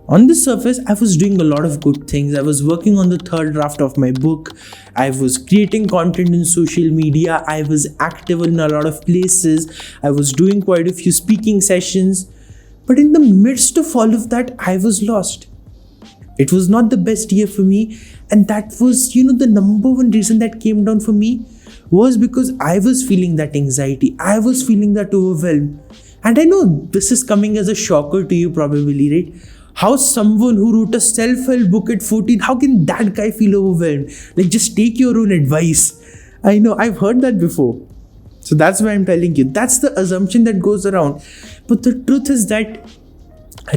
On the surface, I was doing a lot of good things. I was working on the third draft of my book. I was creating content in social media. I was active in a lot of places. I was doing quite a few speaking sessions. But in the midst of all of that, I was lost. It was not the best year for me. And that was, the number one reason that came down for me was because I was feeling that anxiety. I was feeling that overwhelm. And I know this is coming as a shocker to you probably, right? How someone who wrote a self-help book at 14, how can that guy feel overwhelmed? Like, just take your own advice. I know, I've heard that before. So that's why I'm telling you. That's the assumption that goes around. But the truth is that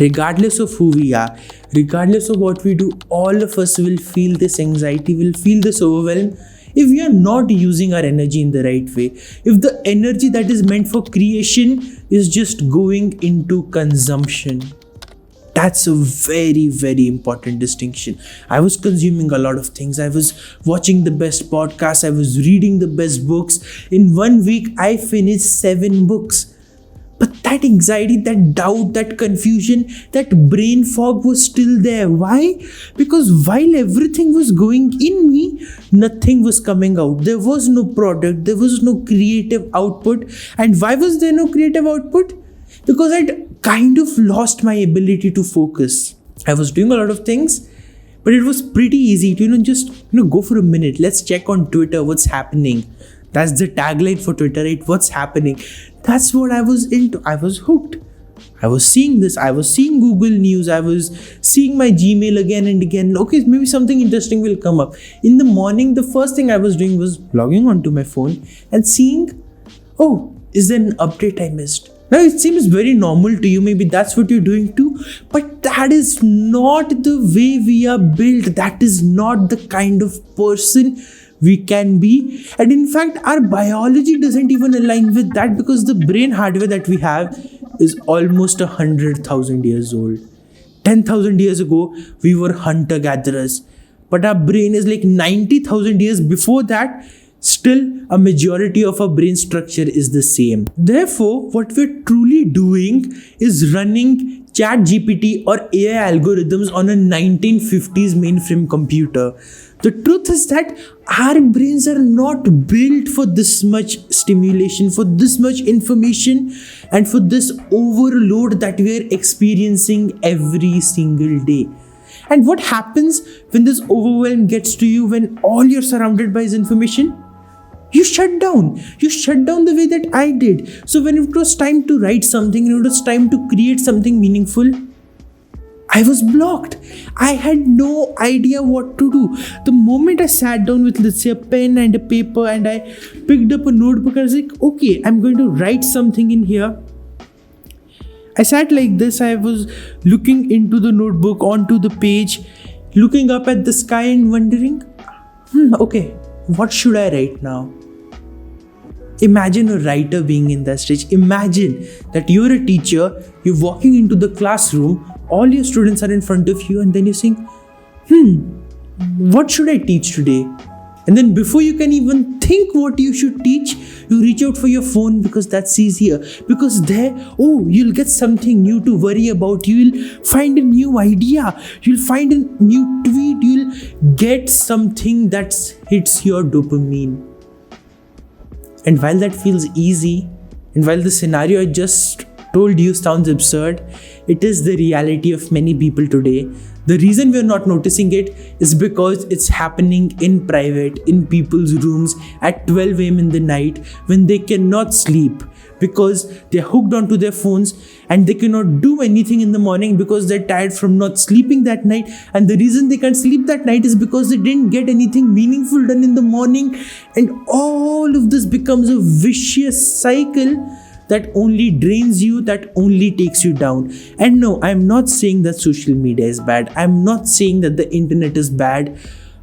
regardless of who we are, regardless of what we do, all of us will feel this anxiety, will feel this overwhelm if we are not using our energy in the right way. If the energy that is meant for creation is just going into consumption. That's a very, very important distinction. I was consuming a lot of things. I was watching the best podcasts. I was reading the best books. In 1 week, I finished 7 books. But that anxiety, that doubt, that confusion, that brain fog was still there. Why? Because while everything was going in me, nothing was coming out. There was no product. There was no creative output. And why was there no creative output? Because I'd kind of lost my ability to focus. I was doing a lot of things, but it was pretty easy to, just go for a minute. Let's check on Twitter what's happening. That's the tagline for Twitter, right? What's happening? That's what I was into. I was hooked. I was seeing this. I was seeing Google News. I was seeing my Gmail again and again. Okay, maybe something interesting will come up. In the morning, the first thing I was doing was logging onto my phone and seeing, oh, is there an update I missed? Now, it seems very normal to you. Maybe that's what you're doing too. But that is not the way we are built. That is not the kind of person we can be. And in fact, our biology doesn't even align with that, because the brain hardware that we have is almost 100,000 years old. 10,000 years ago, we were hunter-gatherers. But our brain is like 90,000 years before that. Still, a majority of our brain structure is the same. Therefore, what we're truly doing is running ChatGPT or AI algorithms on a 1950s mainframe computer. The truth is that our brains are not built for this much stimulation, for this much information, and for this overload that we are experiencing every single day. And what happens when this overwhelm gets to you, when all you're surrounded by is information? You shut down. You shut down the way that I did. So when it was time to write something, it was time to create something meaningful, I was blocked. I had no idea what to do. The moment I sat down with, let's say, a pen and a paper, and I picked up a notebook, I was like, okay, I'm going to write something in here. I sat like this. I was looking into the notebook, onto the page, looking up at the sky and wondering, okay, what should I write now? Imagine a writer being in that stage. Imagine that you're a teacher, you're walking into the classroom, all your students are in front of you, and then you're saying, what should I teach today? And then before you can even think what you should teach, you reach out for your phone, because that's easier. Because there, you'll get something new to worry about. You'll find a new idea. You'll find a new tweet. You'll get something that hits your dopamine. And while that feels easy, and while the scenario I just told you sounds absurd, it is the reality of many people today. The reason we are not noticing it is because it's happening in private, in people's rooms at 12 a.m. in the night, when they cannot sleep because they're hooked onto their phones, and they cannot do anything in the morning because they're tired from not sleeping that night. And the reason they can't sleep that night is because they didn't get anything meaningful done in the morning. And all of this becomes a vicious cycle that only drains you, that only takes you down. And no, I'm not saying that social media is bad. I'm not saying that the internet is bad.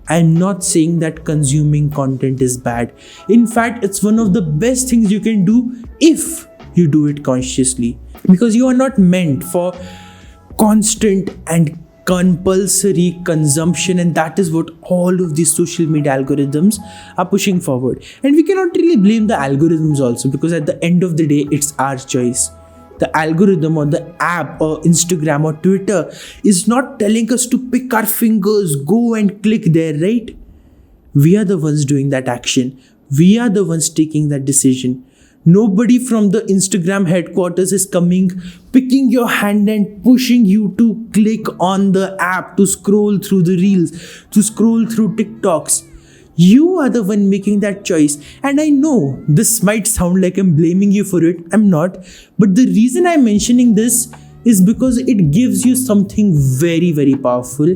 I'm not saying that consuming content is bad. In fact, it's one of the best things you can do if you do it consciously. Because you are not meant for constant and compulsory consumption, and that is what all of these social media algorithms are pushing forward. And we cannot really blame the algorithms also, because at the end of the day, it's our choice. The algorithm or the app or Instagram or Twitter is not telling us to pick our fingers, go and click there, right? We are the ones doing that action. We are the ones taking that decision. Nobody from the Instagram headquarters is coming, picking your hand and pushing you to click on the app, to scroll through the reels, to scroll through TikToks. You are the one making that choice. And I know this might sound like I'm blaming you for it. I'm not. But the reason I'm mentioning this is because it gives you something very, very powerful.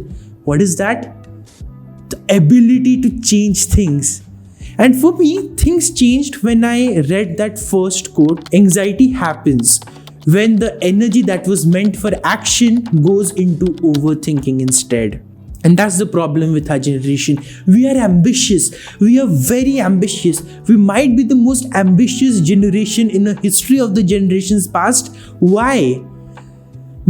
What is that? The ability to change things. And for me, things changed when I read that first quote. Anxiety happens when the energy that was meant for action goes into overthinking instead. And that's the problem with our generation. We are ambitious. We are very ambitious. We might be the most ambitious generation in the history of the generations past. Why?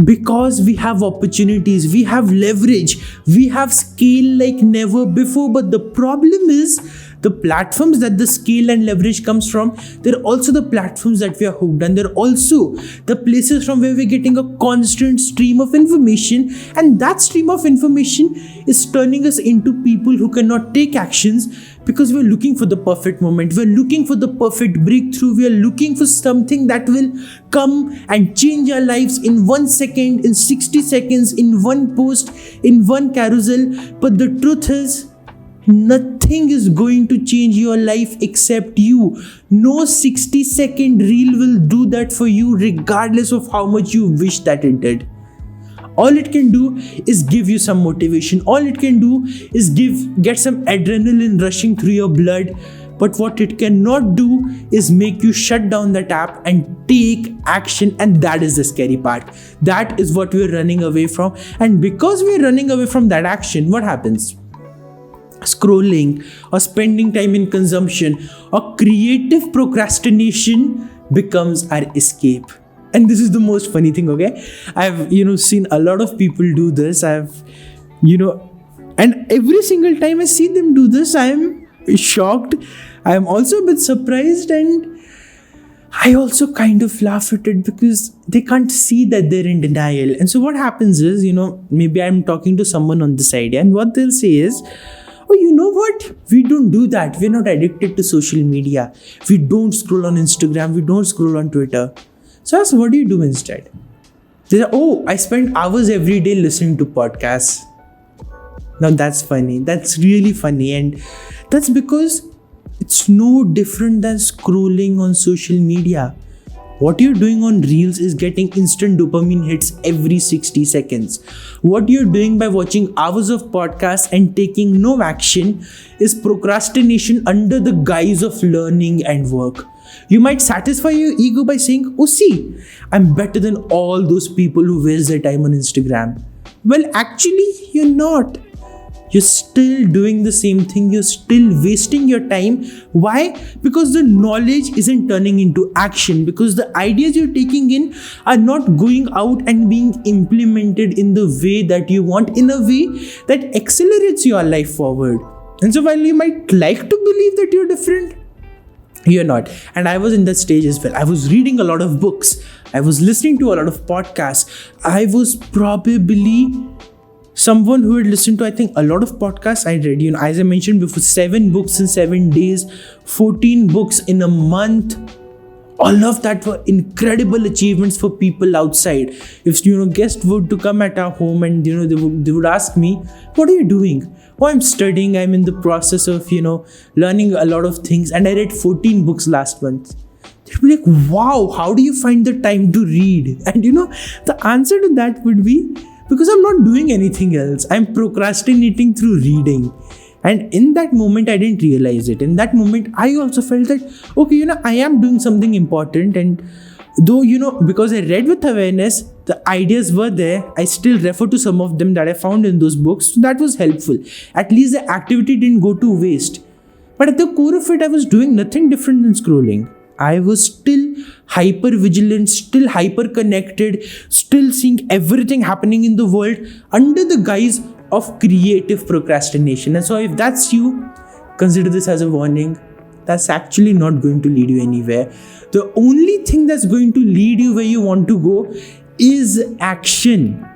Because we have opportunities, we have leverage, we have scale like never before. But the problem is, the platforms that the scale and leverage comes from, they're also the platforms that we are hooked on. They're also the places from where we're getting a constant stream of information. And that stream of information is turning us into people who cannot take actions because we're looking for the perfect moment. We're looking for the perfect breakthrough. We're looking for something that will come and change our lives in 1 second, in 60 seconds, in one post, in one carousel. But the truth is, nothing is going to change your life except you. No 60-second reel will do that for you, regardless of how much you wish that it did. All it can do is give you some motivation. All it can do is get some adrenaline rushing through your blood. But what it cannot do is make you shut down that app and take action. And that is the scary part. That is what we're running away from. And because we're running away from that action, what happens? Scrolling or spending time in consumption or creative procrastination becomes our escape. And this is the most funny thing, okay? I've, seen a lot of people do this. And every single time I see them do this, I'm shocked. I'm also a bit surprised, and I also kind of laugh at it because they can't see that they're in denial. And so what happens is, maybe I'm talking to someone on this idea, and what they'll say is, oh, you know what? We don't do that. We're not addicted to social media. We don't scroll on Instagram. We don't scroll on Twitter. So I ask, what do you do instead? They say, oh, I spend hours every day listening to podcasts. Now that's funny. That's really funny. And that's because it's no different than scrolling on social media. What you're doing on Reels is getting instant dopamine hits every 60 seconds. What you're doing by watching hours of podcasts and taking no action is procrastination under the guise of learning and work. You might satisfy your ego by saying, oh, see, I'm better than all those people who waste their time on Instagram. Well, actually, you're not. You're still doing the same thing. You're still wasting your time. Why? Because the knowledge isn't turning into action. Because the ideas you're taking in are not going out and being implemented in the way that you want, in a way that accelerates your life forward. And so while you might like to believe that you're different, you're not. And I was in that stage as well. I was reading a lot of books. I was listening to a lot of podcasts. I was probably someone who had listened to, I think, a lot of podcasts. I read, as I mentioned before, 7 books in 7 days, 14 books in a month. All of that were incredible achievements for people outside. If, guests were to come at our home and, they would ask me, what are you doing? Oh, I'm studying. I'm in the process of, learning a lot of things. And I read 14 books last month. They'd be like, wow, how do you find the time to read? And, the answer to that would be, because I'm not doing anything else. I'm procrastinating through reading. And in that moment, I didn't realize it. In that moment, I also felt that, okay, I am doing something important. And though, because I read with awareness, the ideas were there, I still refer to some of them that I found in those books. So that was helpful. At least the activity didn't go to waste. But at the core of it, I was doing nothing different than scrolling. I was still hyper vigilant, still hyper connected, still seeing everything happening in the world under the guise of creative procrastination. And so if that's you, consider this as a warning. that's actually not going to lead you anywhere. The only thing that's going to lead you where you want to go is action.